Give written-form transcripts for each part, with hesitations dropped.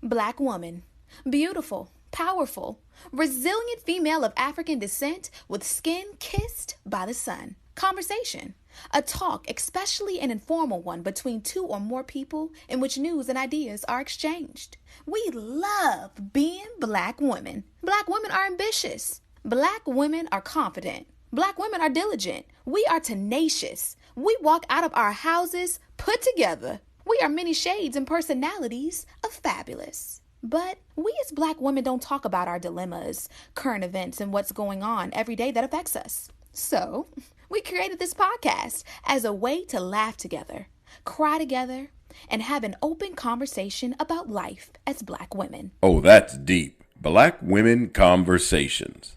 Black woman. Beautiful, powerful, resilient female of African descent with skin kissed by the sun. Conversation. A talk, especially an informal one between two or more people in which news and ideas are exchanged. We love being black women. Black women are ambitious. Black women are confident. Black women are diligent. We are tenacious. We walk out of our houses put together. We are many shades and personalities of fabulous. But we as black women don't talk about our dilemmas, current events, and what's going on every day that affects us. So, we created this podcast as a way to laugh together, cry together, and have an open conversation about life as black women. Oh, that's deep. Black Women Conversations.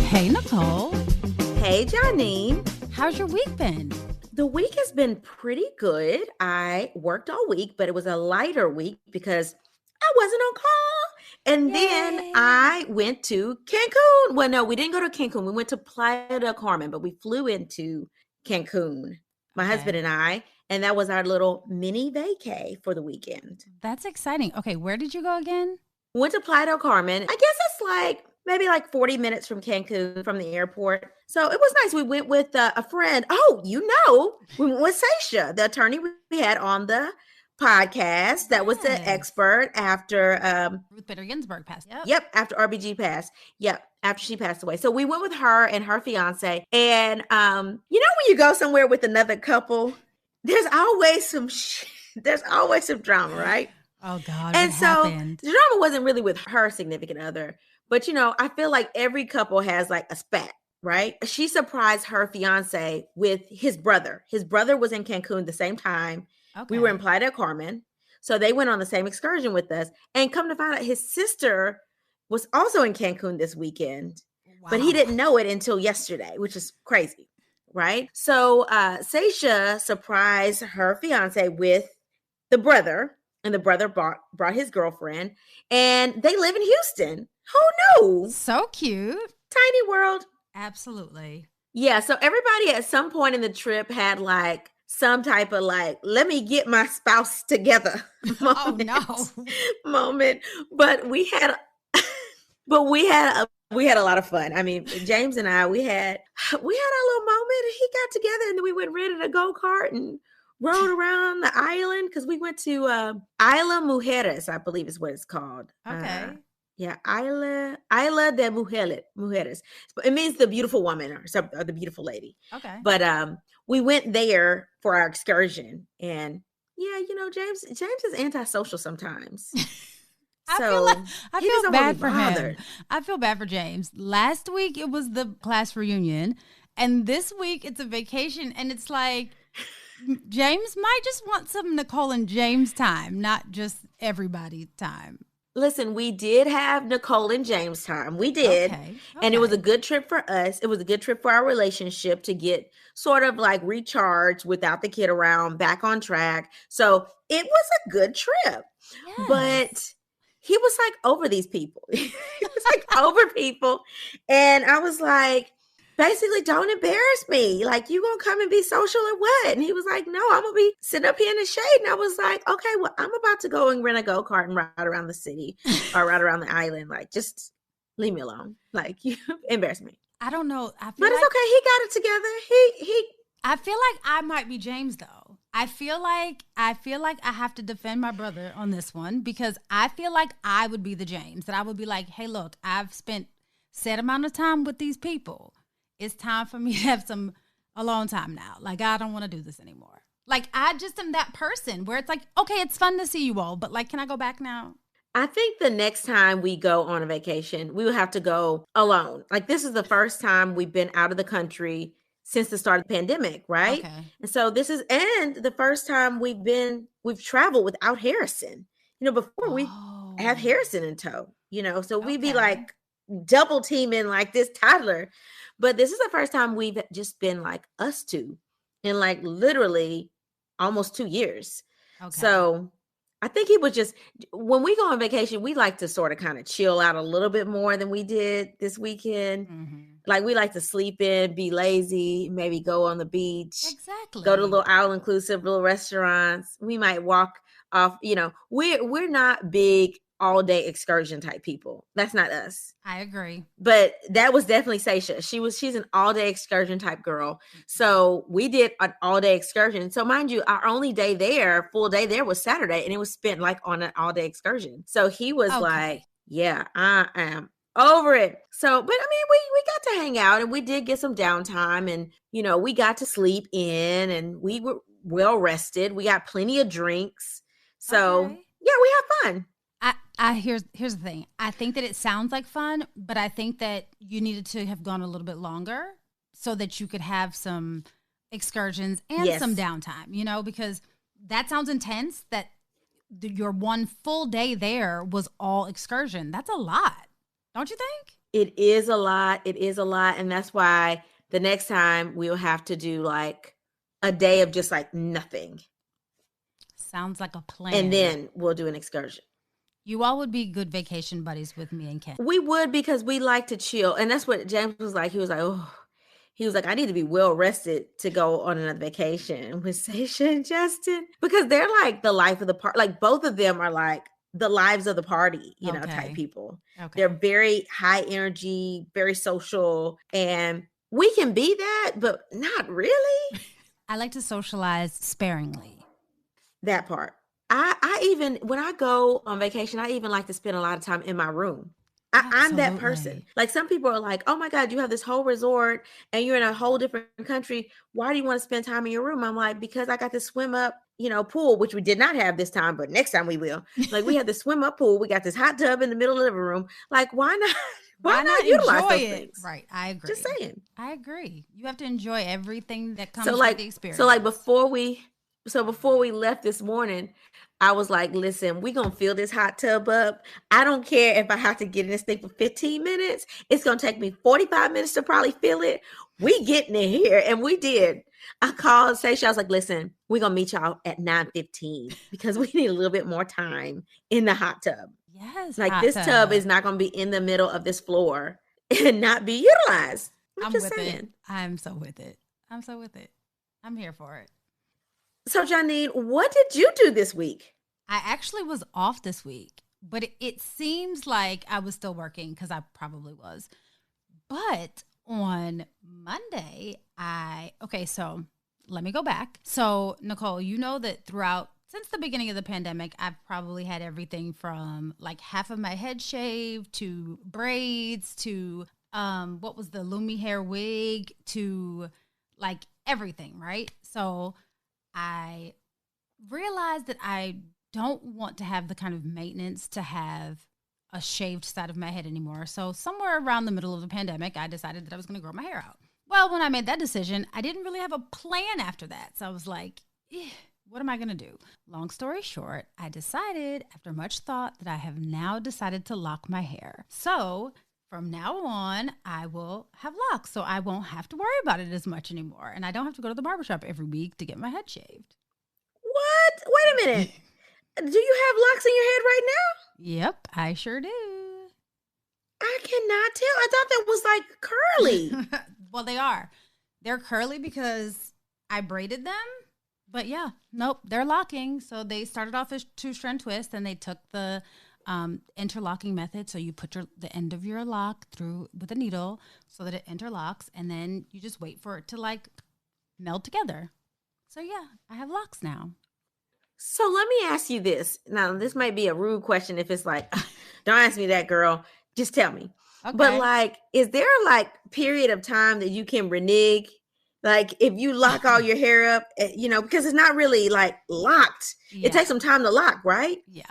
Hey, Nicole. Hey, Janine. How's your week been? The week has been pretty good. I worked all week, but it was a lighter week because I wasn't on call. And then I went to Cancun. Well, no, we didn't go to Cancun. We went to Playa del Carmen, but we flew into Cancun, my husband and I. And that was our little mini vacay for the weekend. That's exciting. Okay, where did you go again? We went to Playa del Carmen. I guess it's like maybe like 40 minutes from Cancun, from the airport. So it was nice. We went with a friend. Oh, we went with Seisha, the attorney we had on the podcast. That was the expert after Ruth Bader Ginsburg passed. Yep, after RBG passed. Yep, after she passed away. So we went with her and her fiance. And when you go somewhere with another couple, there's always some drama, right? Oh God. And so the drama wasn't really with her significant other. But, I feel like every couple has like a spat, right? She surprised her fiance with his brother. His brother was in Cancun the same time. Okay. We were in Playa del Carmen. So they went on the same excursion with us. And come to find out, his sister was also in Cancun this weekend. Wow. But he didn't know it until yesterday, which is crazy, right? So Seisha surprised her fiance with the brother. And the brother brought his girlfriend. And they live in Houston. Who knew? So cute. Tiny world. Absolutely. Yeah. So everybody at some point in the trip had like some type of like, let me get my spouse together moment. But we had a lot of fun. I mean, James and I, we had our little moment. He got together and then we went and rented a go-kart and rode around the island because we went to Isla Mujeres, I believe is what it's called. Okay. Yeah, Isla de Mujeres. It means the beautiful woman or the beautiful lady. Okay. But we went there for our excursion, and James is antisocial sometimes. I feel bad for him. I feel bad for James. Last week it was the class reunion, and this week it's a vacation, and it's like James might just want some Nicole and James time, not just everybody time. Listen, we did have Nicole and James time. We did. Okay. And it was a good trip for us. It was a good trip for our relationship to get sort of like recharged without the kid around, back on track. So it was a good trip. Yes. But he was like over these people. He was like over people. And I was like, basically, don't embarrass me. Like, you gonna come and be social or what? And he was like, no, I'm gonna be sitting up here in the shade. And I was like, okay, well, I'm about to go and rent a go-kart and ride around the city or ride around the island. Like, just leave me alone. Like, you embarrass me. I don't know. But it's okay. He got it together. I feel like I might be James though. I feel like I have to defend my brother on this one because I feel like I would be the James. That I would be like, hey, look, I've spent set amount of time with these people. It's time for me to have some alone time now. Like, I don't want to do this anymore. Like, I just am that person where it's like, okay, it's fun to see you all, but like, can I go back now? I think the next time we go on a vacation, we will have to go alone. Like, this is the first time we've been out of the country since the start of the pandemic, right? Okay. And so and the first time we've traveled without Harrison. Before we have Harrison in tow, so we'd be like double teaming like this toddler. But this is the first time we've just been like us two in like literally almost 2 years. Okay. So I think he was just, when we go on vacation, we like to sort of kind of chill out a little bit more than we did this weekend. Mm-hmm. Like we like to sleep in, be lazy, maybe go on the beach. Exactly. Go to little all-inclusive little restaurants. We might walk off, we're not big all-day excursion type people. That's not us. I agree. But that was definitely Seisha. She's an all-day excursion type girl. So we did an all-day excursion. So mind you, our only day there, full day there, was Saturday, and it was spent like on an all-day excursion. So he was like, yeah, I am over it. So, but I mean, we got to hang out, and we did get some downtime, and we got to sleep in, and we were well rested. We got plenty of drinks. So yeah, we had fun. Here's the thing. I think that it sounds like fun, but I think that you needed to have gone a little bit longer so that you could have some excursions and some downtime, because that sounds intense, that your one full day there was all excursion. That's a lot. Don't you think? It is a lot. It is a lot. And that's why the next time we'll have to do like a day of just like nothing. Sounds like a plan. And then we'll do an excursion. You all would be good vacation buddies with me and Ken. We would, because we like to chill. And that's what James was like. He was like, I need to be well rested to go on another vacation with Seisha and Justin. Because they're like the life of the party. Like both of them are like the lives of the party, type people. Okay. They're very high energy, very social. And we can be that, but not really. I like to socialize sparingly. That part. I even, when I go on vacation, I even like to spend a lot of time in my room. I'm that person. Like some people are like, oh my God, you have this whole resort and you're in a whole different country. Why do you want to spend time in your room? I'm like, because I got to swim up, pool, which we did not have this time, but next time we will. Like we have the swim up pool. We got this hot tub in the middle of the living room. Like, why not? Why not utilize those things? Right. I agree. Just saying. I agree. You have to enjoy everything that comes with the experience. So like before we left this morning, I was like, listen, we're going to fill this hot tub up. I don't care if I have to get in this thing for 15 minutes. It's going to take me 45 minutes to probably fill it. We getting in here. And we did. I called Seisha. I was like, listen, we're going to meet y'all at 9:15 because we need a little bit more time in the hot tub. Yes. Like this tub is not going to be in the middle of this floor and not be utilized. I'm just saying. I'm so with it. I'm here for it. So, Janine, what did you do this week? I actually was off this week, but it seems like I was still working because I probably was. But on Monday, so let me go back. So, Nicole, you know that since the beginning of the pandemic, I've probably had everything from like half of my head shaved to braids to what was the Lumi hair wig to like everything, right? So I realized that I don't want to have the kind of maintenance to have a shaved side of my head anymore. So somewhere around the middle of the pandemic, I decided that I was going to grow my hair out. Well, when I made that decision, I didn't really have a plan after that. So I was like, what am I going to do? Long story short, I decided after much thought that I have now decided to lock my hair. So from now on, I will have locks, so I won't have to worry about it as much anymore. And I don't have to go to the barbershop every week to get my head shaved. What? Wait a minute. Do you have locks in your head right now? Yep, I sure do. I cannot tell. I thought that was like curly. Well, they are. They're curly because I braided them. But yeah, nope, they're locking. So they started off as 2-strand twist, and they took the interlocking method. So you put the end of your lock through with a needle so that it interlocks, and then you just wait for it to like meld together. So yeah, I have locks now. So let me ask you this. Now, this might be a rude question if it's like, don't ask me that, girl. Just tell me. Okay. But like, is there like period of time that you can renege? Like if you lock all your hair up, because it's not really like locked. Yeah. It takes some time to lock, right? Yeah.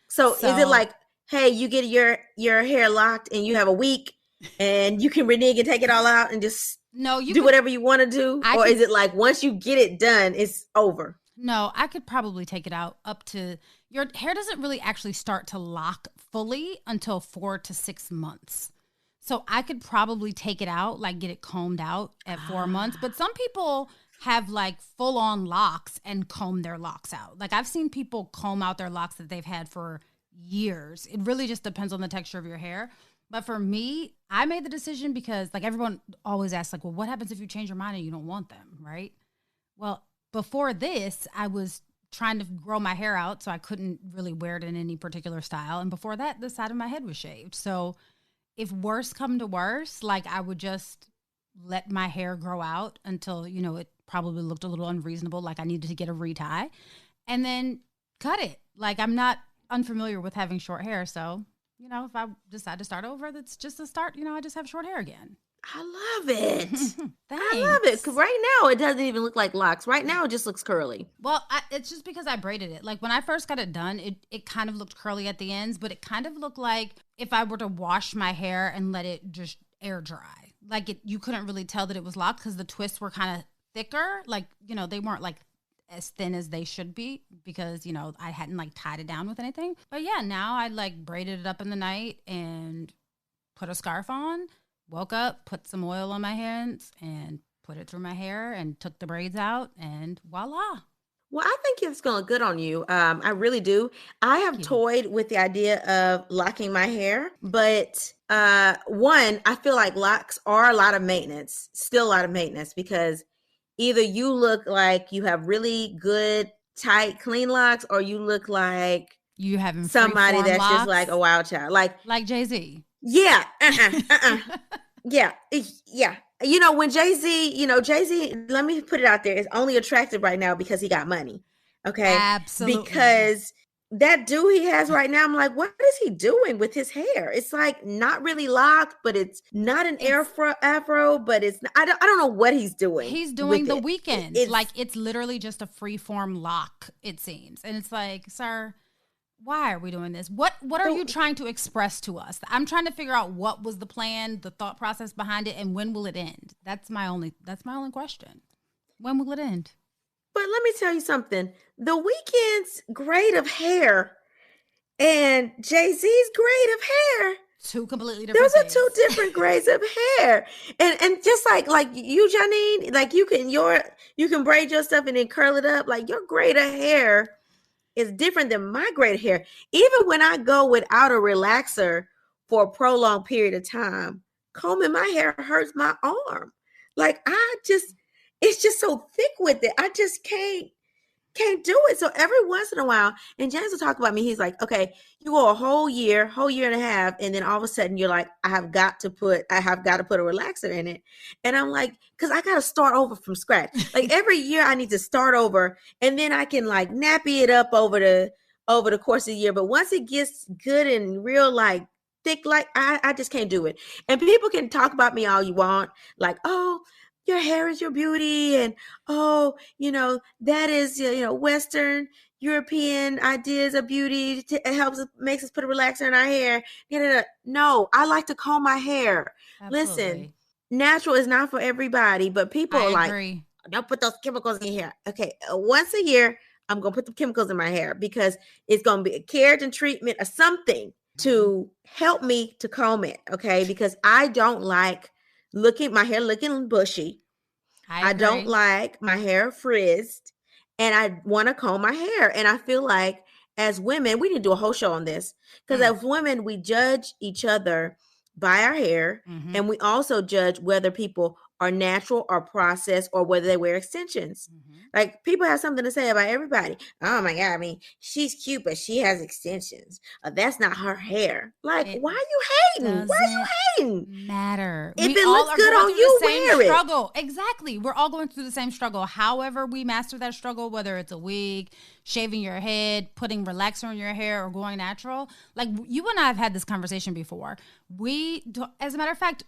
So is it like, hey, you get your hair locked and you have a week and you can renege and take it all out and just do whatever you want to do? Or is it like once you get it done, it's over? No, I could probably take it out up to, your hair doesn't really actually start to lock fully until 4 to 6 months. So I could probably take it out, like get it combed out at 4 months. But some people have like full on locks and comb their locks out. Like I've seen people comb out their locks that they've had for years. It really just depends on the texture of your hair. But for me, I made the decision because like everyone always asks like, well, what happens if you change your mind and you don't want them, right? Well, before this, I was trying to grow my hair out, so I couldn't really wear it in any particular style. And before that, the side of my head was shaved. So if worse come to worse, like I would just let my hair grow out until, you know, it probably looked a little unreasonable, like I needed to get a retie, and then cut it. Like I'm not unfamiliar with having short hair, so you know, if I decide to start over, that's just a start. You know, I just have short hair again. I love it. I love it. Because right now, it doesn't even look like locks. Right now, it just looks curly. Well, it's just because I braided it. Like, when I first got it done, it kind of looked curly at the ends, but it kind of looked like if I were to wash my hair and let it just air dry. Like, you couldn't really tell that it was locked because the twists were kind of thicker. Like, you know, they weren't, like, as thin as they should be because, you know, I hadn't like tied it down with anything. But yeah, now I like braided it up in the night and put a scarf on, woke up, put some oil on my hands and put it through my hair and took the braids out and voila. Well, I think it's going to look good on you. I really do. I have toyed with the idea of locking my hair, but one, I feel like locks are a lot of maintenance, still a lot of maintenance because either you look like you have really good, tight, clean locks, or you look like you having somebody that's locks, just like a wild child, like Jay-Z. Yeah, yeah. You know, when Jay-Z, let me put it out there, is only attractive right now because he got money. Okay, absolutely. Because that dude he has right now, I'm like, what is he doing with his hair? It's like not really locked, but it's not an afro, but it's I don't know what he's doing. He's doing the weekend. It's literally just a free form lock, it seems. And it's like, sir, why are we doing this? What are you trying to express to us? I'm trying to figure out what was the plan, the thought process behind it, and when will it end? That's my only question. When will it end? But let me tell you something. The Weeknd's grade of hair and Jay-Z's grade of hair, two completely different things. Those are two different grades of hair. And just like you, Janine, like you can braid your stuff and then curl it up. Like your grade of hair is different than my grade of hair. Even when I go without a relaxer for a prolonged period of time, combing my hair hurts my arm. Like it's just so thick with it. I just can't do it. So every once in a while, and James will talk about me, he's like, okay, you go a whole year and a half, and then all of a sudden you're like, I have got to put a relaxer in it. And I'm like, because I got to start over from scratch. Like every year I need to start over, and then I can like nappy it up over the course of the year. But once it gets good and real, like thick, like I just can't do it. And people can talk about me all you want, like, oh, your hair is your beauty. And, oh, that is, Western European ideas of beauty. It makes us put a relaxer in our hair. No, I like to comb my hair. Absolutely. Listen, natural is not for everybody, but people are like, don't put those chemicals in your hair. Okay, once a year, I'm going to put the chemicals in my hair because it's going to be a keratin treatment or something to help me to comb it. Okay, because I don't like my hair looking bushy. I don't like my hair frizzed, and I want to comb my hair. And I feel like as women, we need to do a whole show on this because as women, we judge each other by our hair, and we also judge whether people are natural or processed or whether they wear extensions. Like people have something to say about everybody. Oh my God, I mean, she's cute, but she has extensions. That's not her hair. Like, why are you hating? Why are you hating? Matter. If it looks good on you, wear it. Struggle. Exactly. We're all going through the same struggle. However we master that struggle, whether it's a wig, shaving your head, putting relaxer in your hair, or going natural. Like you and I have had this conversation before. As a matter of fact,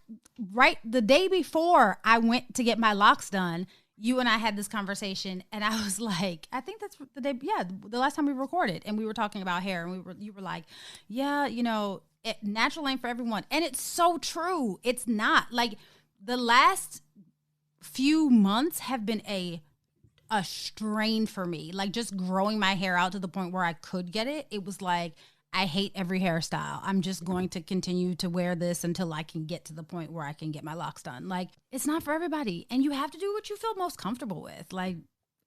right the day before I went to get my locks done, you and I had this conversation, and I was like, I think that's the day, the last time we recorded, and we were talking about hair, and you were like, yeah, natural ain't for everyone. And it's so true. It's not. Like the last few months have been a strain for me. Like just growing my hair out to the point where I could get it. It was like I hate every hairstyle. I'm just going to continue to wear this until I can get to the point where I can get my locks done. Like, it's not for everybody. And you have to do what you feel most comfortable with. Like,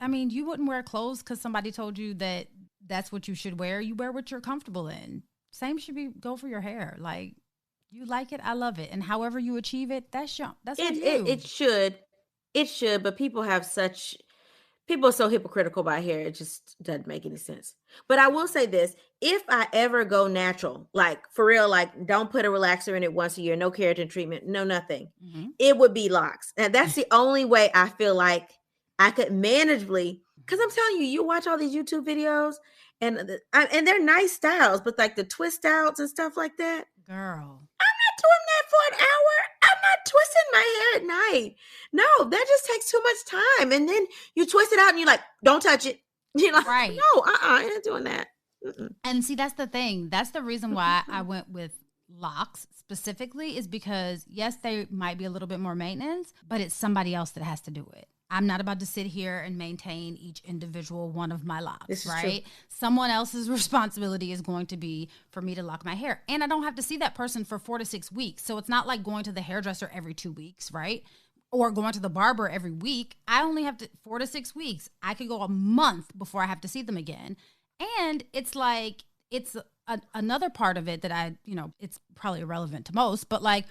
I mean, you wouldn't wear clothes because somebody told you that that's what you should wear. You wear what you're comfortable in. Same should go for your hair. Like, you like it, I love it. And however you achieve it, that's on you. It should, but people are so hypocritical about hair. It just doesn't make any sense. But I will say this, if I ever go natural, like for real, like don't put a relaxer in it once a year, no keratin treatment, no nothing, it would be locks. And that's the only way I feel like I could manageably, because I'm telling you, you watch all these YouTube videos and they're nice styles, but like the twist outs and stuff like that. Girl. I'm not doing that for an hour. I'm not twisting my hair at night. No, that just takes too much time. And then you twist it out and you're like, don't touch it. You're like, right. No, I ain't doing that. And see, that's the thing. That's the reason why I went with locks specifically, is because yes, they might be a little bit more maintenance, but it's somebody else that has to do it. I'm not about to sit here and maintain each individual one of my locks, right? True. Someone else's responsibility is going to be for me to lock my hair. And I don't have to see that person for 4 to 6 weeks. So it's not like going to the hairdresser every 2 weeks, right? Or going to the barber every week. I only have to 4 to 6 weeks. I could go a month before I have to see them again. And it's like, it's another part of it that it's probably irrelevant to most, but like,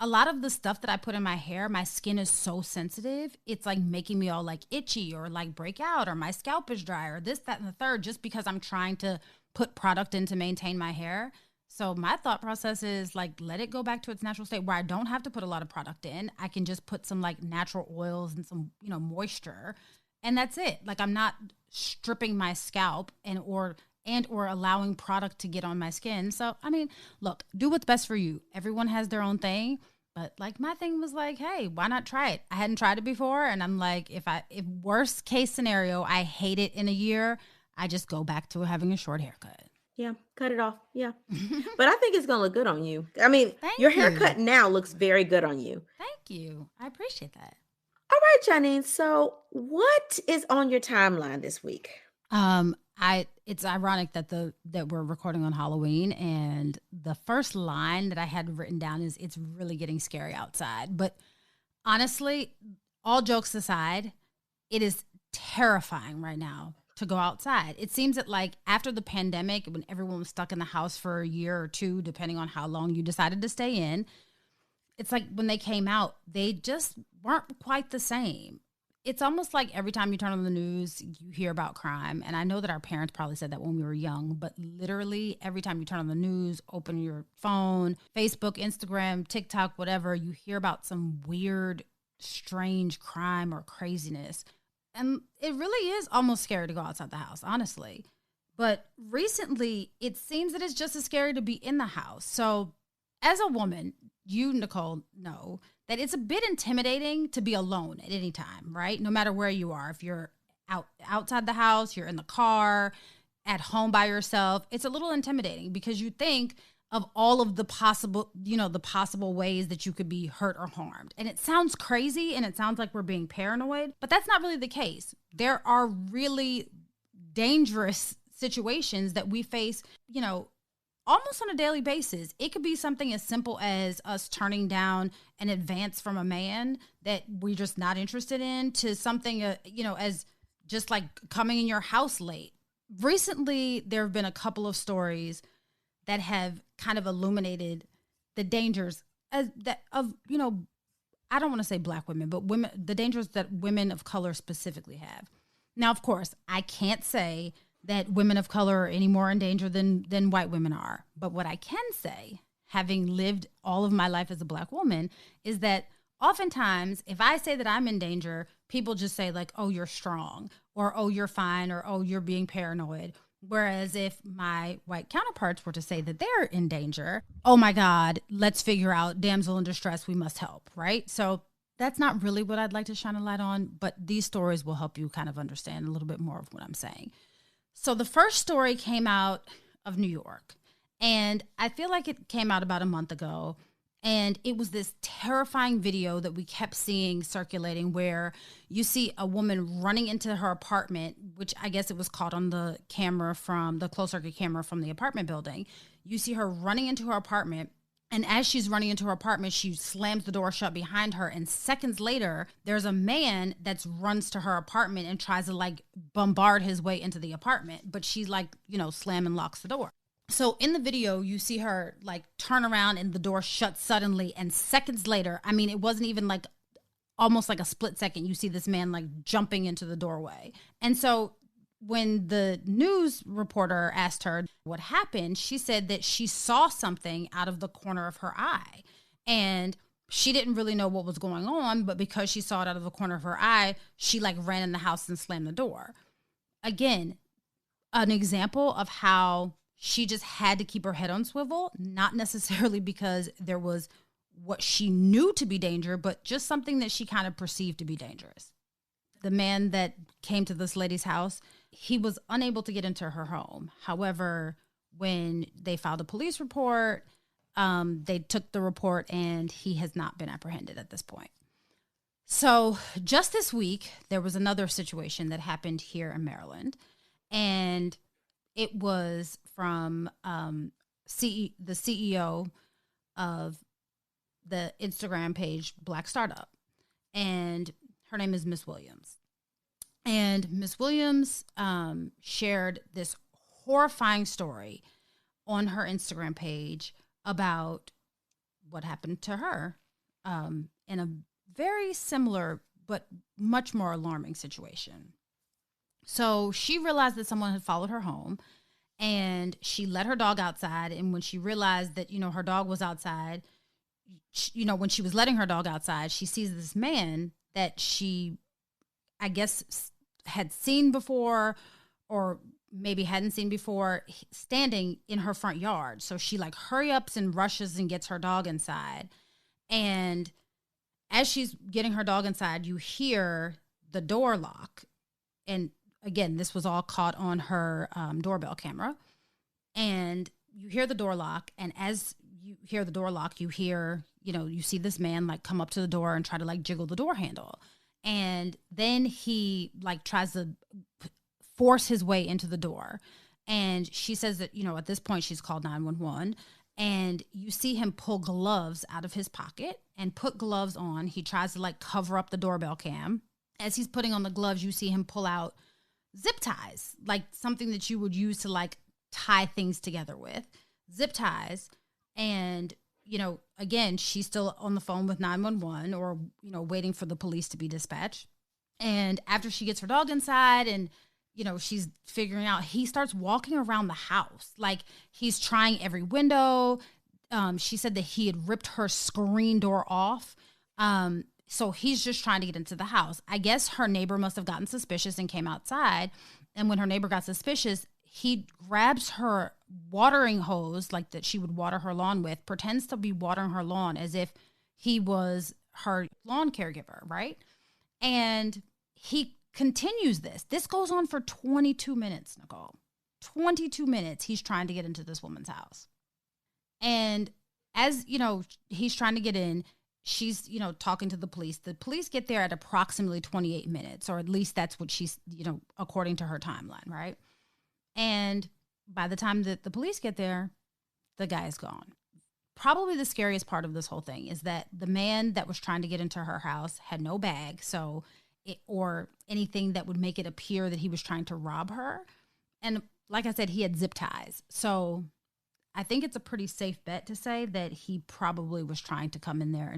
a lot of the stuff that I put in my hair, my skin is so sensitive. It's like making me all like itchy or like break out, or my scalp is dry, or this, that, and the third, just because I'm trying to put product in to maintain my hair. So my thought process is like, let it go back to its natural state where I don't have to put a lot of product in. I can just put some like natural oils and some, moisture, and that's it. Like, I'm not stripping my scalp or allowing product to get on my skin. So, I mean, look, do what's best for you. Everyone has their own thing. But like, my thing was like, hey, why not try it? I hadn't tried it before. And I'm like, if worst case scenario, I hate it in a year, I just go back to having a short haircut. Yeah, cut it off. Yeah. But I think it's going to look good on you. I mean, your haircut now looks very good on you. Thank you. I appreciate that. All right, Janine. So what is on your timeline this week? It's ironic that we're recording on Halloween, and the first line that I had written down is, it's really getting scary outside. But honestly, all jokes aside, it is terrifying right now to go outside. It seems that like after the pandemic, when everyone was stuck in the house for a year or two, depending on how long you decided to stay in, it's like when they came out, they just weren't quite the same. It's almost like every time you turn on the news, you hear about crime. And I know that our parents probably said that when we were young, but literally every time you turn on the news, open your phone, Facebook, Instagram, TikTok, whatever, you hear about some weird, strange crime or craziness. And it really is almost scary to go outside the house, honestly. But recently, it seems that it's just as scary to be in the house. So as a woman, you, Nicole, know that it's a bit intimidating to be alone at any time, right? No matter where you are. If you're outside the house, you're in the car, at home by yourself, it's a little intimidating because you think of all of the possible ways that you could be hurt or harmed. And it sounds crazy and it sounds like we're being paranoid, but that's not really the case. There are really dangerous situations that we face, almost on a daily basis. It could be something as simple as us turning down an advance from a man that we're just not interested in, to something, as just like coming in your house late. Recently, there have been a couple of stories that have kind of illuminated the dangers I don't want to say Black women, but women, the dangers that women of color specifically have. Now, of course, I can't say that women of color are any more in danger than white women are. But what I can say, having lived all of my life as a Black woman, is that oftentimes if I say that I'm in danger, people just say like, oh, you're strong, or oh, you're fine, or oh, you're being paranoid. Whereas if my white counterparts were to say that they're in danger, oh my God, let's figure out, damsel in distress, we must help, right? So that's not really what I'd like to shine a light on, but these stories will help you kind of understand a little bit more of what I'm saying. So the first story came out of New York, and I feel like it came out about a month ago. And it was this terrifying video that we kept seeing circulating where you see a woman running into her apartment, which I guess it was caught on the camera from the closed circuit camera from the apartment building. You see her running into her apartment. And as she's running into her apartment, she slams the door shut behind her. And seconds later, there's a man that runs to her apartment and tries to like bombard his way into the apartment. But she's like, slam and locks the door. So in the video, you see her like turn around and the door shuts suddenly. And seconds later, I mean, it wasn't even like almost like a split second. You see this man like jumping into the doorway. And so when the news reporter asked her what happened, she said that she saw something out of the corner of her eye. And she didn't really know what was going on. But because she saw it out of the corner of her eye, she like ran in the house and slammed the door. Again, an example of how she just had to keep her head on swivel, not necessarily because there was what she knew to be danger, but just something that she kind of perceived to be dangerous. The man that came to this lady's house, he was unable to get into her home. However, when they filed a police report, they took the report and he has not been apprehended at this point. So just this week, there was another situation that happened here in Maryland, and it was from the CEO of the Instagram page Black Startup, and her name is Miss Williams. And Miss Williams shared this horrifying story on her Instagram page about what happened to her in a very similar but much more alarming situation. So she realized that someone had followed her home, and she let her dog outside. And when she realized that, her dog was outside, when she was letting her dog outside, she sees this man that she, I guess, had seen before or maybe hadn't seen before, standing in her front yard. So she like hurry ups and rushes and gets her dog inside. And as she's getting her dog inside, you hear the door lock. And again, this was all caught on her doorbell camera. And you hear the door lock. And as you hear the door lock, you hear, you see this man like come up to the door and try to like jiggle the door handle. And then he like tries to force his way into the door. And she says that, at this point she's called 911. And you see him pull gloves out of his pocket and put gloves on. He tries to like cover up the doorbell cam. As he's putting on the gloves, you see him pull out zip ties, like something that you would use to like tie things together with. Zip ties. And, again, she's still on the phone with 911 or, waiting for the police to be dispatched. And after she gets her dog inside and, she's figuring out, he starts walking around the house. Like he's trying every window. She said that he had ripped her screen door off. So he's just trying to get into the house. I guess her neighbor must have gotten suspicious and came outside. And when her neighbor got suspicious, he grabs her watering hose, like that she would water her lawn with, pretends to be watering her lawn as if he was her lawn caregiver, right? And he continues this. This goes on for 22 minutes, Nicole. 22 minutes he's trying to get into this woman's house. And as, he's trying to get in, she's, talking to the police. The police get there at approximately 28 minutes, or at least that's what she's, according to her timeline, right? And by the time that the police get there, the guy is gone. Probably the scariest part of this whole thing is that the man that was trying to get into her house had no bag, or anything that would make it appear that he was trying to rob her. And like I said, he had zip ties. So I think it's a pretty safe bet to say that he probably was trying to come in there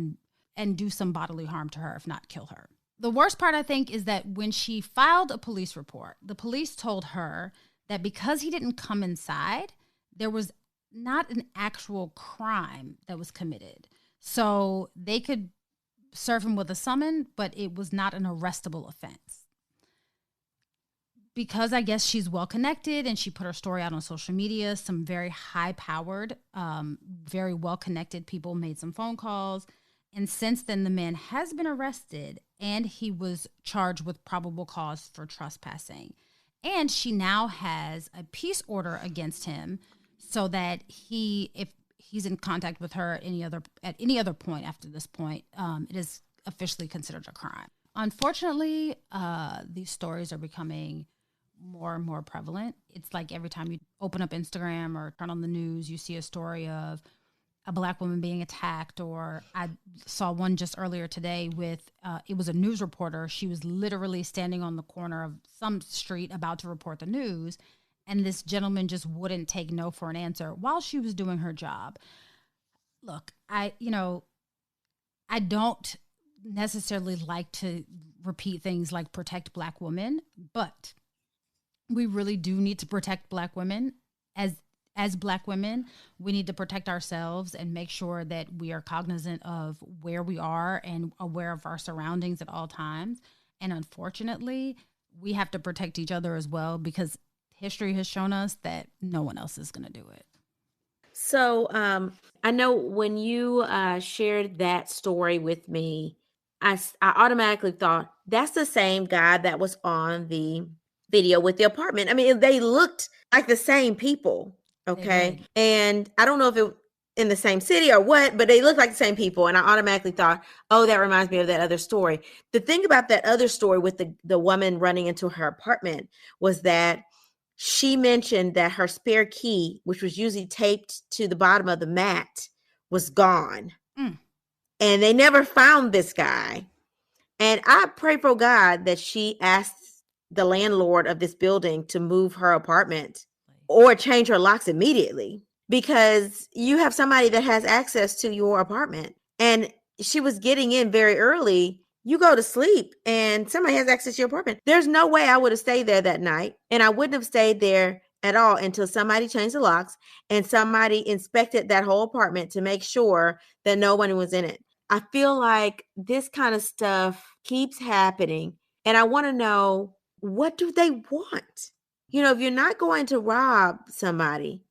and do some bodily harm to her, if not kill her. The worst part, I think, is that when she filed a police report, the police told her that because he didn't come inside, there was not an actual crime that was committed. So they could serve him with a summons, but it was not an arrestable offense. Because I guess she's well connected and she put her story out on social media, some very high powered, very well connected people made some phone calls. And since then, the man has been arrested and he was charged with probable cause for trespassing. And she now has a peace order against him so that if he's in contact with her at any other point after this point, it is officially considered a crime. Unfortunately, these stories are becoming more and more prevalent. It's like every time you open up Instagram or turn on the news, you see a story of a Black woman being attacked. Or I saw one just earlier today with, it was a news reporter. She was literally standing on the corner of some street about to report the news. And this gentleman just wouldn't take no for an answer while she was doing her job. Look, I don't necessarily like to repeat things like protect Black women, but we really do need to protect Black women. As Black women, we need to protect ourselves and make sure that we are cognizant of where we are and aware of our surroundings at all times. And unfortunately, we have to protect each other as well, because history has shown us that no one else is going to do it. So I know when you shared that story with me, I automatically thought that's the same guy that was on the video with the apartment. I mean, they looked like the same people. Okay. And I don't know if it in the same city or what, but they look like the same people. And I automatically thought, oh, that reminds me of that other story. The thing about that other story with the woman running into her apartment was that she mentioned that her spare key, which was usually taped to the bottom of the mat, was gone. And they never found this guy. And I pray for God that she asked the landlord of this building to move her apartment or change her locks immediately, because you have somebody that has access to your apartment. And she was getting in very early. You go to sleep and somebody has access to your apartment. There's no way I would have stayed there that night. And I wouldn't have stayed there at all until somebody changed the locks and somebody inspected that whole apartment to make sure that no one was in it. I feel like this kind of stuff keeps happening. And I want to know, what do they want? You know, if you're not going to rob somebody,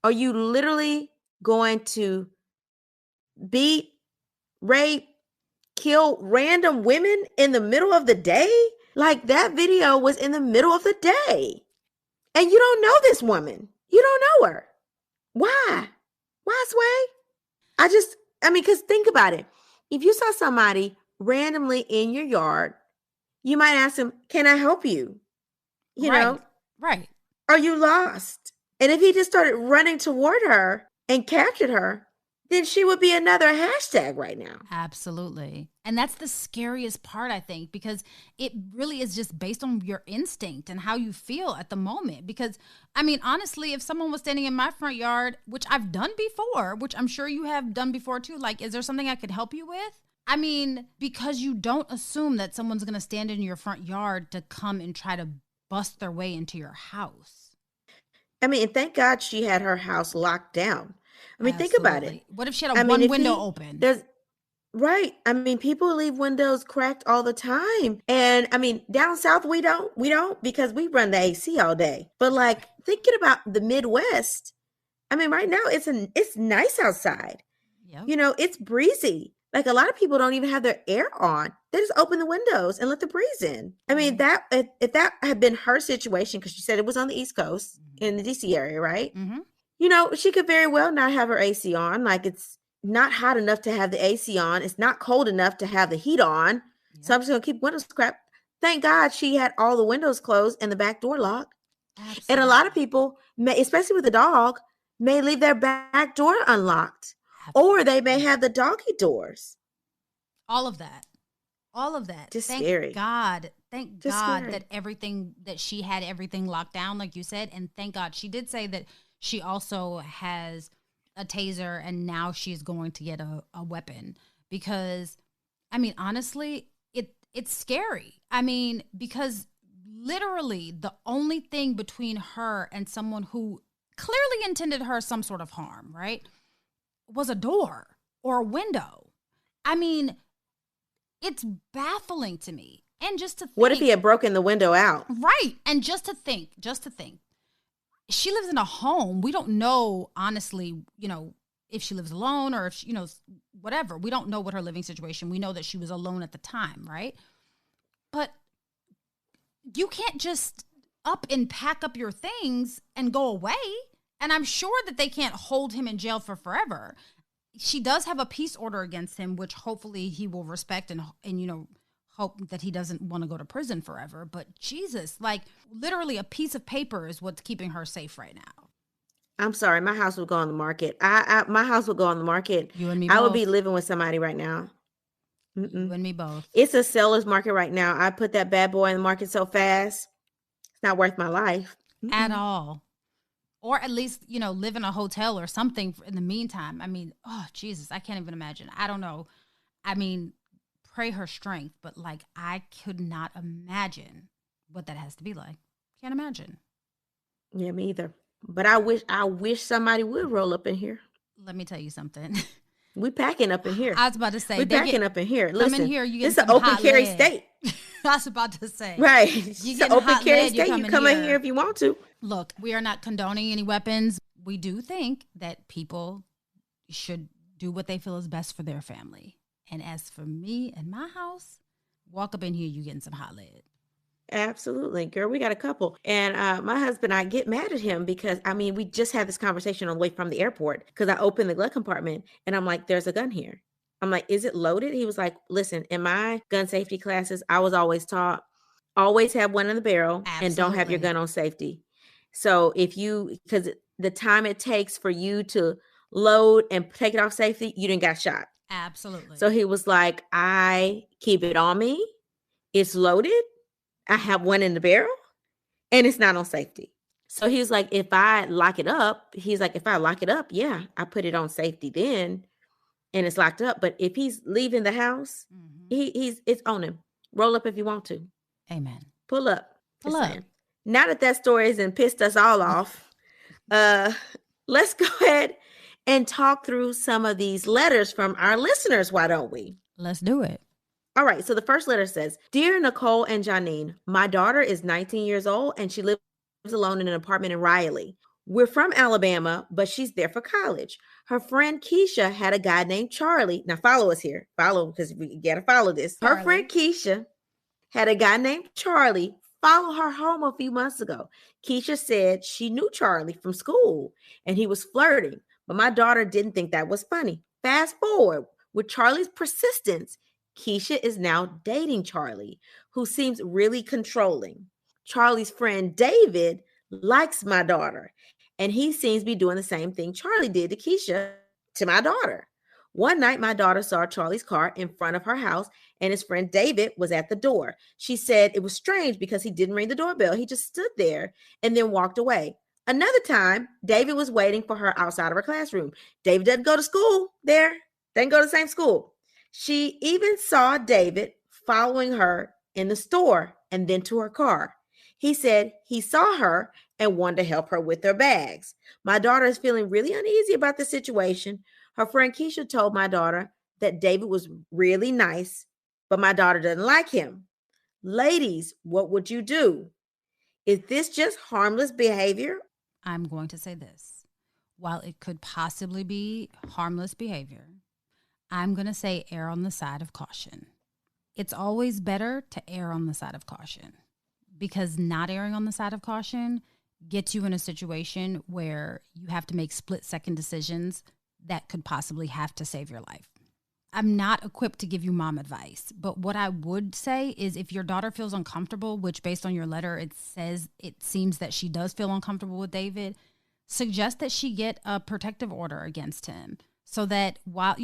are you literally going to beat, rape, kill random women in the middle of the day? Like, that video was in the middle of the day. And you don't know this woman. You don't know her. Why? Why, Sway? Because think about it. If you saw somebody randomly in your yard, you might ask them, can I help you? You know? Right. Are you lost? And if he just started running toward her and captured her, then she would be another hashtag right now. Absolutely. And that's the scariest part, I think, because it really is just based on your instinct and how you feel at the moment. Because, I mean, honestly, if someone was standing in my front yard, which I've done before, which I'm sure you have done before too, like, is there something I could help you with? I mean, because you don't assume that someone's going to stand in your front yard to come and try to bust their way into your house. I mean, and thank God she had her house locked down. I mean, think about it. What if she had one window open? Right. I mean, people leave windows cracked all the time. And I mean, down south, we don't because we run the AC all day. But like, thinking about the Midwest, I mean, right now it's nice outside. Yep. You know, it's breezy. Like, a lot of people don't even have their air on. They just open the windows and let the breeze in. I mean, that if that had been her situation, because she said it was on the East Coast in the DC area, right? Mm-hmm. You know, she could very well not have her AC on. Like, it's not hot enough to have the AC on. It's not cold enough to have the heat on. Yep. So I'm just going to keep windows cracked. Thank God she had all the windows closed and the back door locked. Absolutely. And a lot of people, especially with a dog, may leave their back door unlocked. Or they may have the doggy doors. All of that. Just scary. Thank God that she had everything locked down, like you said. And thank God she did say that she also has a taser and now she's going to get a weapon. Because, I mean, honestly, it's scary. I mean, because literally the only thing between her and someone who clearly intended her some sort of harm, right, was a door or a window. I mean, it's baffling to me. And just to think, what if he had broken the window out? Right. And just to think, she lives in a home. We don't know, honestly, you know, if she lives alone or if she, you know, whatever. We don't know what her living situation. We know that she was alone at the time, right? But you can't just up and pack up your things and go away. And I'm sure that they can't hold him in jail for forever. She does have a peace order against him, which hopefully he will respect and hope that he doesn't want to go to prison forever. But Jesus, like literally a piece of paper is what's keeping her safe right now. I'm sorry, my house would go on the market. My house would go on the market. You and me both. I would be living with somebody right now. You and me both. It's a seller's market right now. I put that bad boy in the market so fast. It's not worth my life. At all. Or at least, live in a hotel or something in the meantime. I mean, oh, Jesus, I can't even imagine. I don't know. I mean, pray her strength, but like, I could not imagine what that has to be like. Can't imagine. Yeah, me either. But I wish somebody would roll up in here. Let me tell you something. We packing up in here. I was about to say. We packing up in here. Listen, come in here, you get this is an open carry state. I was about to say. Right. You it's an open carry state. You come in here if you want to. Look, we are not condoning any weapons. We do think that people should do what they feel is best for their family. And as for me and my house, walk up in here, you getting some hot lead. Absolutely. Girl, we got a couple. And my husband, I get mad at him because, we just had this conversation on the way from the airport because I opened the glove compartment and I'm like, there's a gun here. I'm like, is it loaded? He was like, listen, in my gun safety classes, I was always taught, always have one in the barrel. Absolutely. And don't have your gun on safety. So because the time it takes for you to load and take it off safety, you didn't got shot. Absolutely. So he was like, I keep it on me. It's loaded. I have one in the barrel and it's not on safety. So he was like, if I lock it up, yeah, I put it on safety then and it's locked up. But if he's leaving the house, it's on him. Roll up if you want to. Amen. Pull up. Pull up. Now that story hasn't pissed us all off, let's go ahead and talk through some of these letters from our listeners. Why don't we? Let's do it. All right. So the first letter says, Dear Nicole and Janine, my daughter is 19 years old and she lives alone in an apartment in Riley. We're from Alabama, but she's there for college. Her friend Keisha had a guy named Charlie. Now follow us here. Follow because we got to follow this. Charlie. Her friend Keisha had a guy named Charlie follow her home a few months ago. Keisha said she knew Charlie from school and he was flirting, but my daughter didn't think that was funny. Fast forward, with Charlie's persistence, Keisha is now dating Charlie, who seems really controlling. Charlie's friend David likes my daughter, and he seems to be doing the same thing Charlie did to Keisha to my daughter. One night, my daughter saw Charlie's car in front of her house, and his friend David was at the door. She said it was strange because he didn't ring the doorbell. He just stood there and then walked away. Another time, David was waiting for her outside of her classroom. David doesn't go to school there. They didn't go to the same school. She even saw David following her in the store and then to her car. He said he saw her and wanted to help her with her bags. My daughter is feeling really uneasy about the situation. Her friend Keisha told my daughter that David was really nice, but my daughter doesn't like him. Ladies, what would you do? Is this just harmless behavior? I'm going to say this. While it could possibly be harmless behavior, I'm going to say err on the side of caution. It's always better to err on the side of caution because not erring on the side of caution gets you in a situation where you have to make split-second decisions that could possibly have to save your life. I'm not equipped to give you mom advice, but what I would say is if your daughter feels uncomfortable, which based on your letter, it seems that she does feel uncomfortable with David, suggest that she get a protective order against him so that while,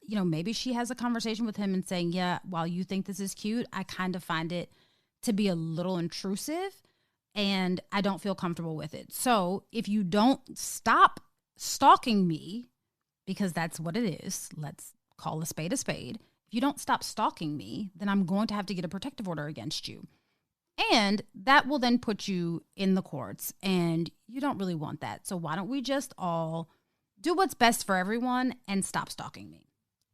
maybe she has a conversation with him and saying, yeah, while you think this is cute, I kind of find it to be a little intrusive and I don't feel comfortable with it. So if you don't stop stalking me, because that's what it is, let's call a spade a spade. If you don't stop stalking me, then I'm going to have to get a protective order against you. And that will then put you in the courts and you don't really want that. So why don't we just all do what's best for everyone and stop stalking me?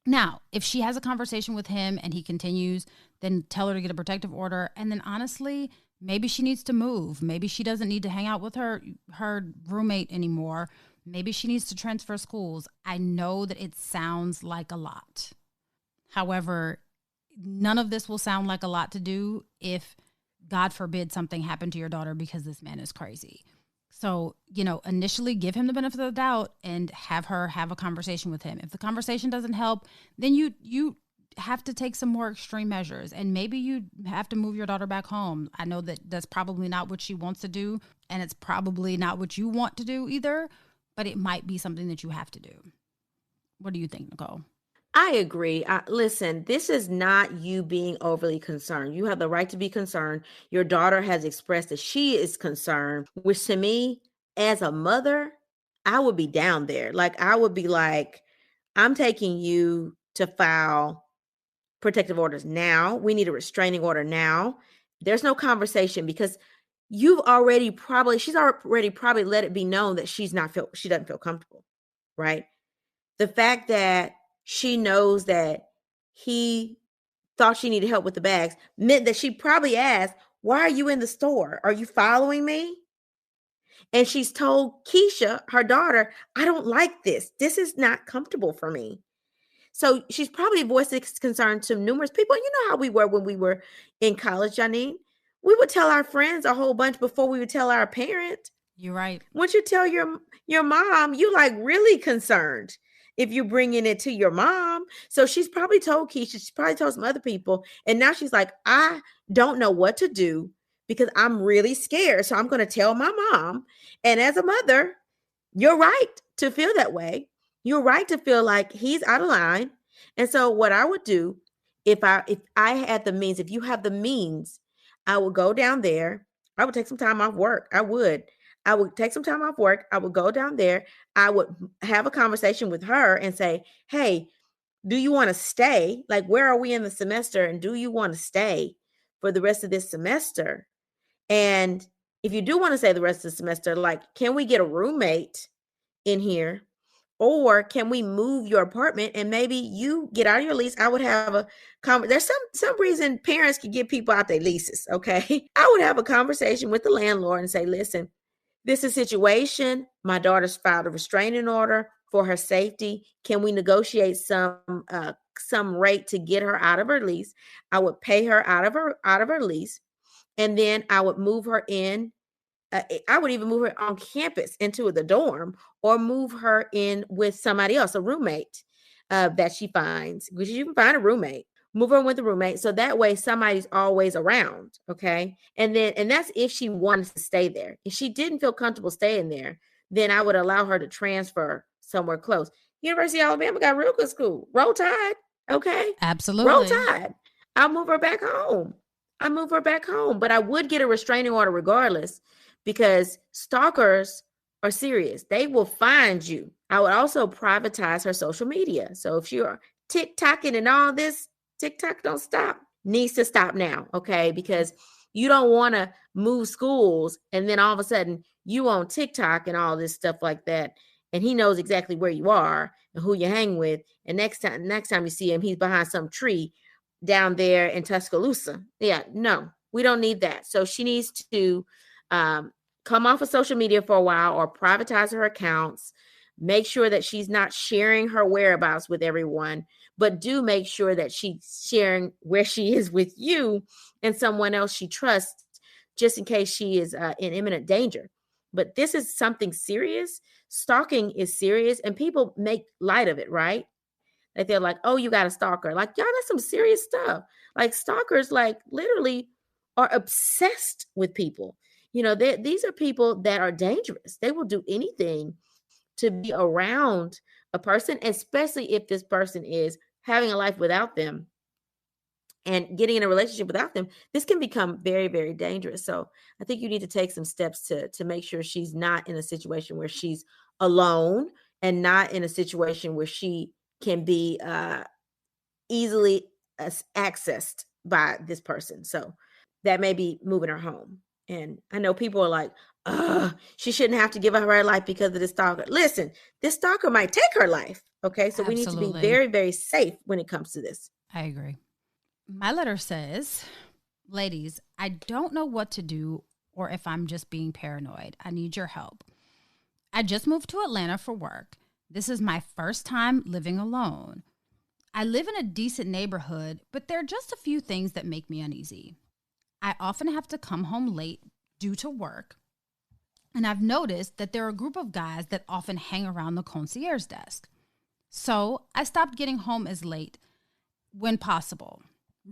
Now, if she has a conversation with him and he continues, then tell her to get a protective order. And then honestly, maybe she needs to move. Maybe she doesn't need to hang out with her roommate anymore. Maybe she needs to transfer schools. I know that it sounds like a lot. However, none of this will sound like a lot to do if, God forbid, something happened to your daughter because this man is crazy. So, initially give him the benefit of the doubt and have her have a conversation with him. If the conversation doesn't help, then you have to take some more extreme measures, and maybe you have to move your daughter back home. I know that that's probably not what she wants to do, and it's probably not what you want to do either, but it might be something that you have to do. What do you think, Nicole? I agree. Listen, this is not you being overly concerned. You have the right to be concerned. Your daughter has expressed that she is concerned, which to me, as a mother, I would be down there. Like, I would be like, I'm taking you to file protective orders now. We need a restraining order now. There's no conversation because she's already probably let it be known that she doesn't feel comfortable, right? The fact that she knows that he thought she needed help with the bags meant that she probably asked, why are you in the store? Are you following me? And she's told Keisha, her daughter, I don't like this. This is not comfortable for me. So she's probably voiced this concern to numerous people. You know how we were when we were in college, Janine? We would tell our friends a whole bunch before we would tell our parent. You're right. Once you tell your mom, you like really concerned if you're bringing it to your mom. So she's probably told Keisha, she's probably told some other people. And now she's like, I don't know what to do because I'm really scared. So I'm going to tell my mom. And as a mother, you're right to feel that way. You're right to feel like he's out of line. And so what I would do if I had the means, if you have the means, I would go down there. I would take some time off work. I would take some time off work. I would go down there. I would have a conversation with her and say, hey, do you want to stay? Like, where are we in the semester? And do you want to stay for the rest of this semester? And if you do want to stay the rest of the semester, like, can we get a roommate in here? Or can we move your apartment and maybe you get out of your lease? I would have there's some reason parents can get people out their leases, okay? I would have a conversation with the landlord and say, listen, this is a situation. My daughter's filed a restraining order for her safety. Can we negotiate some rate to get her out of her lease? I would pay her out of her lease, and then I would move her in. I would even move her on campus into the dorm, or move her in with somebody else, a roommate that she finds, because you can find a roommate. Move her with a roommate. So that way somebody's always around. Okay. And that's if she wanted to stay there. If she didn't feel comfortable staying there, then I would allow her to transfer somewhere close. University of Alabama got real good school. Roll Tide. Okay. Absolutely. Roll Tide. I'll move her back home. But I would get a restraining order regardless, because stalkers are serious. They will find you. I would also privatize her social media. So if you're TikToking and all this, TikTok don't stop. Needs to stop now, okay? Because you don't want to move schools and then all of a sudden you on TikTok and all this stuff like that, and he knows exactly where you are and who you hang with. And next time you see him, he's behind some tree down there in Tuscaloosa. Yeah, no, we don't need that. So she needs to come off of social media for a while, or privatize her accounts. Make sure that she's not sharing her whereabouts with everyone, but do make sure that she's sharing where she is with you and someone else she trusts, just in case she is in imminent danger. But this is something serious. Stalking is serious, and people make light of it, right? Like, they're like, oh, you got a stalker. Like, y'all, that's some serious stuff. Like, stalkers, like, literally are obsessed with people. These are people that are dangerous. They will do anything to be around a person, especially if this person is having a life without them and getting in a relationship without them. This can become very, very dangerous. So I think you need to take some steps to make sure she's not in a situation where she's alone, and not in a situation where she can be easily accessed by this person. So that may be moving her home. And I know people are like, she shouldn't have to give up her life because of this stalker. Listen, this stalker might take her life. Okay. So we need to be very, very safe when it comes to this. I agree. My letter says, ladies, I don't know what to do, or if I'm just being paranoid. I need your help. I just moved to Atlanta for work. This is my first time living alone. I live in a decent neighborhood, but there are just a few things that make me uneasy. I often have to come home late due to work. And I've noticed that there are a group of guys that often hang around the concierge desk. So I stopped getting home as late when possible.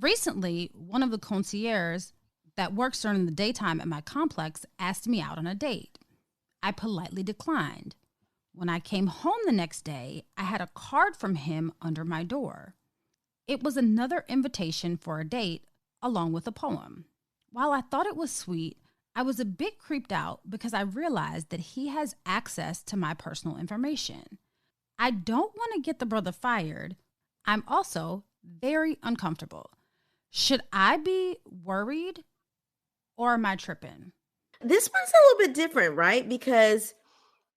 Recently, one of the concierges that works during the daytime at my complex asked me out on a date. I politely declined. When I came home the next day, I had a card from him under my door. It was another invitation for a date along with a poem. While I thought it was sweet, I was a bit creeped out because I realized that he has access to my personal information. I don't want to get the brother fired. I'm also very uncomfortable. Should I be worried or am I tripping? This one's a little bit different, right? Because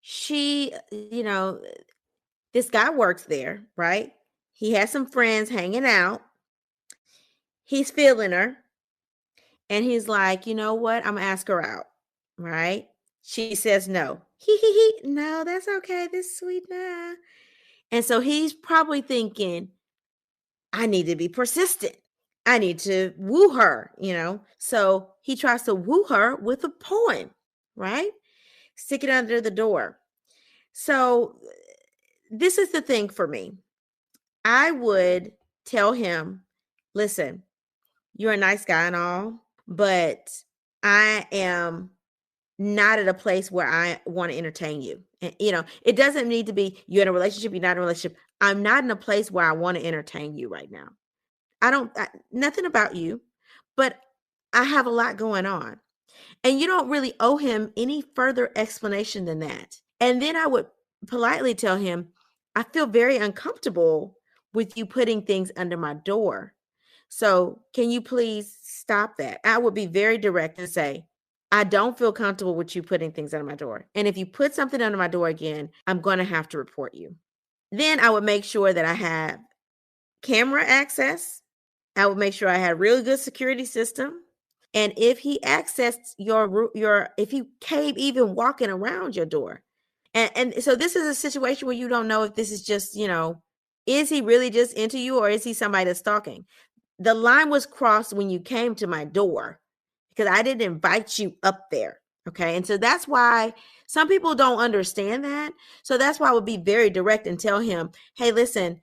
she, this guy works there, right? He has some friends hanging out. He's feeling her. And he's like, you know what? I'm going to ask her out, right? She says no. No, that's okay. This is sweet now. And so he's probably thinking, I need to be persistent. I need to woo her, So he tries to woo her with a poem, right? Stick it under the door. So this is the thing for me. I would tell him, listen, you're a nice guy and all, but I am not at a place where I want to entertain you. And, it doesn't need to be you're in a relationship, you're not in a relationship. I'm not in a place where I want to entertain you right now. Nothing about you, but I have a lot going on. And you don't really owe him any further explanation than that. And then I would politely tell him, I feel very uncomfortable with you putting things under my door. So can you please stop that? I would be very direct and say, I don't feel comfortable with you putting things under my door. And if you put something under my door again, I'm going to have to report you. Then I would make sure that I have camera access. I would make sure I had a really good security system. And if he accessed if he came even walking around your door. And so this is a situation where you don't know if this is just, is he really just into you or is he somebody that's stalking? The line was crossed when you came to my door because I didn't invite you up there. Okay. And so that's why some people don't understand that. So that's why I would be very direct and tell him, hey, listen,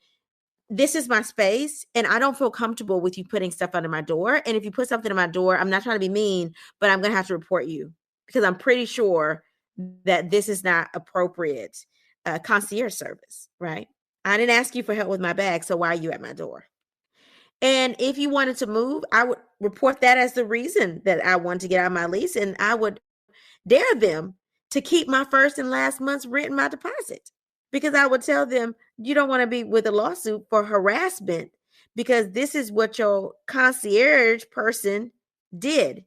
this is my space and I don't feel comfortable with you putting stuff under my door. And if you put something in my door, I'm not trying to be mean, but I'm going to have to report you because I'm pretty sure that this is not appropriate concierge service, right? I didn't ask you for help with my bag, so why are you at my door? And if you wanted to move, I would report that as the reason that I wanted to get out of my lease, and I would dare them to keep my first and last month's rent and my deposit. Because I would tell them, you don't want to be with a lawsuit for harassment because this is what your concierge person did.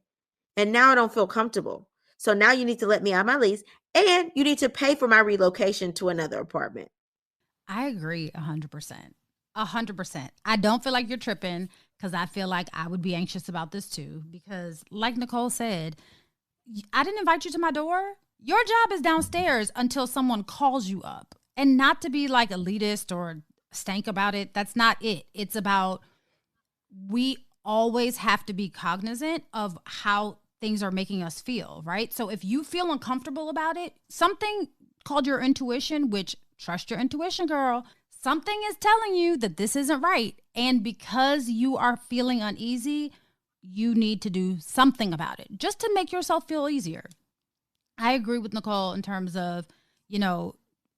And now I don't feel comfortable. So now you need to let me out of my lease and you need to pay for my relocation to another apartment. I agree 100%. 100%. I don't feel like you're tripping because I feel like I would be anxious about this too. Because like Nicole said, I didn't invite you to my door. Your job is downstairs until someone calls you up. And not to be like elitist or stank about it. That's not it. It's about we always have to be cognizant of how things are making us feel, right? So if you feel uncomfortable about it, something called your intuition, which trust your intuition, girl, something is telling you that this isn't right. And because you are feeling uneasy, you need to do something about it just to make yourself feel easier. I agree with Nicole in terms of,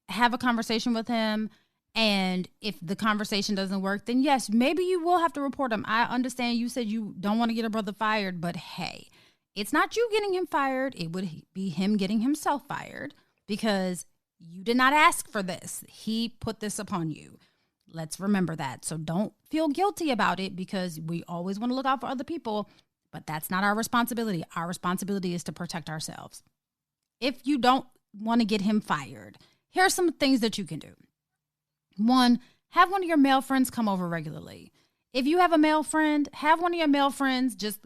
have a conversation with him. And if the conversation doesn't work, then yes, maybe you will have to report him. I understand you said you don't want to get a brother fired, but hey, it's not you getting him fired. It would be him getting himself fired because you did not ask for this. He put this upon you. Let's remember that. So don't feel guilty about it because we always want to look out for other people, but that's not our responsibility. Our responsibility is to protect ourselves. If you don't want to get him fired, here are some things that you can do. 1, have one of your male friends come over regularly. If you have a male friend, have one of your male friends, just,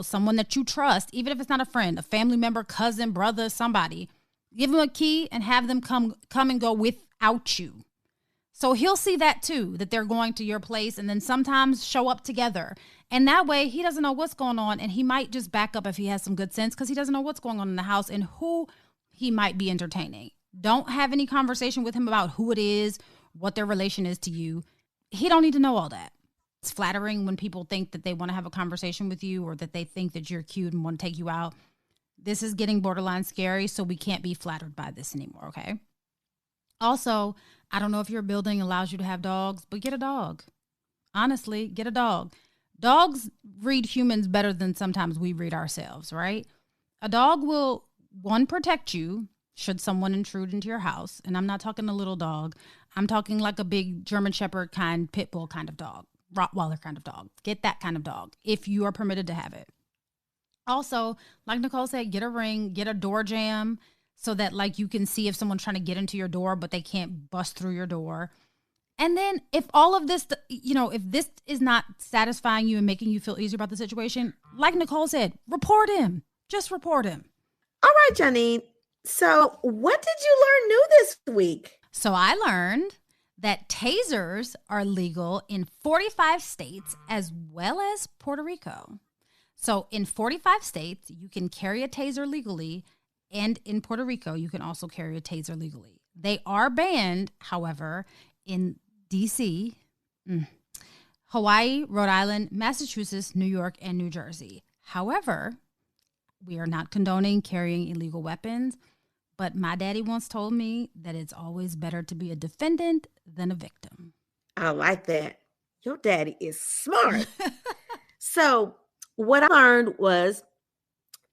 someone that you trust, even if it's not a friend, a family member, cousin, brother, somebody, give them a key and have them come and go without you. So he'll see that too, that they're going to your place and then sometimes show up together. And that way he doesn't know what's going on and he might just back up if he has some good sense because he doesn't know what's going on in the house and who he might be entertaining. Don't have any conversation with him about who it is, what their relation is to you. He don't need to know all that. It's flattering when people think that they want to have a conversation with you or that they think that you're cute and want to take you out. This is getting borderline scary, so we can't be flattered by this anymore, okay? Also, I don't know if your building allows you to have dogs, but get a dog. Honestly, get a dog. Dogs read humans better than sometimes we read ourselves, right? A dog will, one, protect you should someone intrude into your house. And I'm not talking a little dog. I'm talking like a big German Shepherd kind, pit bull kind of dog, Rottweiler kind of dog. Get that kind of dog if you are permitted to have it. Also, like Nicole said, get a ring, get a door jamb so that like you can see if someone's trying to get into your door, but they can't bust through your door. And then if all of this, if this is not satisfying you and making you feel easier about the situation, like Nicole said, report him. Just report him. All right, Janine. So what did you learn new this week? So I learned that tasers are legal in 45 states as well as Puerto Rico. So in 45 states, you can carry a taser legally, and in Puerto Rico, you can also carry a taser legally. They are banned, however, in D.C., Hawaii, Rhode Island, Massachusetts, New York, and New Jersey. However, we are not condoning carrying illegal weapons, but my daddy once told me that it's always better to be a defendant than a victim. I like that. Your daddy is smart. So what I learned was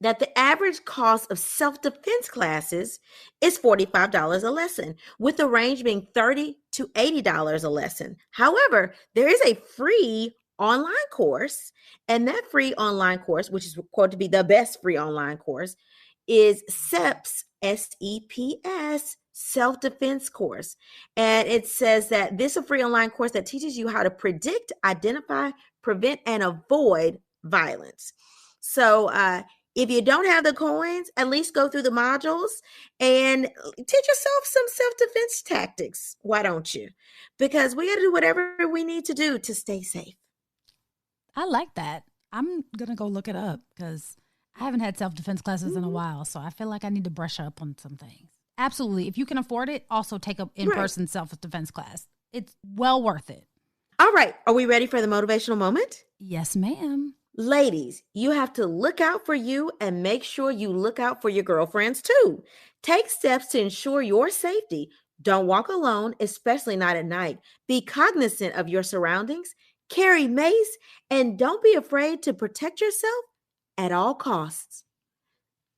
that the average cost of self-defense classes is $45 a lesson, with the range being $30 to $80 a lesson. However, there is a free online course, and that free online course, which is quoted to be the best free online course, is SEPS, SEPS, self-defense course. And it says that this is a free online course that teaches you how to predict, identify, prevent, and avoid violence. So if you don't have the coins, at least go through the modules and teach yourself some self-defense tactics. Why don't you? Because we got to do whatever we need to do to stay safe. I like that. I'm going to go look it up because I haven't had self-defense classes in a while, so I feel like I need to brush up on some things. Absolutely. If you can afford it, also take an in-person self-defense class. It's well worth it. All right. Are we ready for the motivational moment? Yes, ma'am. Ladies, you have to look out for you and make sure you look out for your girlfriends too. Take steps to ensure your safety. Don't walk alone, especially not at night. Be cognizant of your surroundings. Carry mace, and don't be afraid to protect yourself at all costs.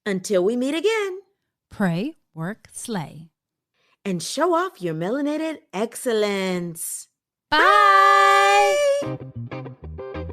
Until we meet again. Pray, work, slay. And show off your melanated excellence. Bye!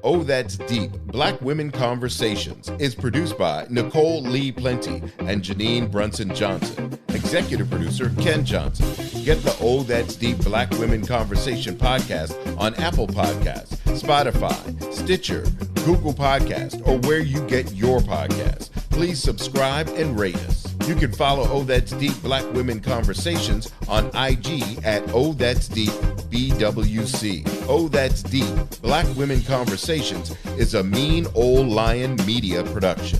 Oh, That's Deep, Black Women Conversations is produced by Nicole Lee Plenty and Janine Brunson Johnson. Executive producer, Ken Johnson. Get the Oh, That's Deep, Black Women Conversation podcast on Apple Podcasts, Spotify, Stitcher, Google Podcasts, or where you get your podcasts. Please subscribe and rate us. You can follow Oh, That's Deep, Black Women Conversations on IG at Oh, That's Deep, BWC. Oh, That's Deep, Black Women Conversations is a Mean Old Lion media production.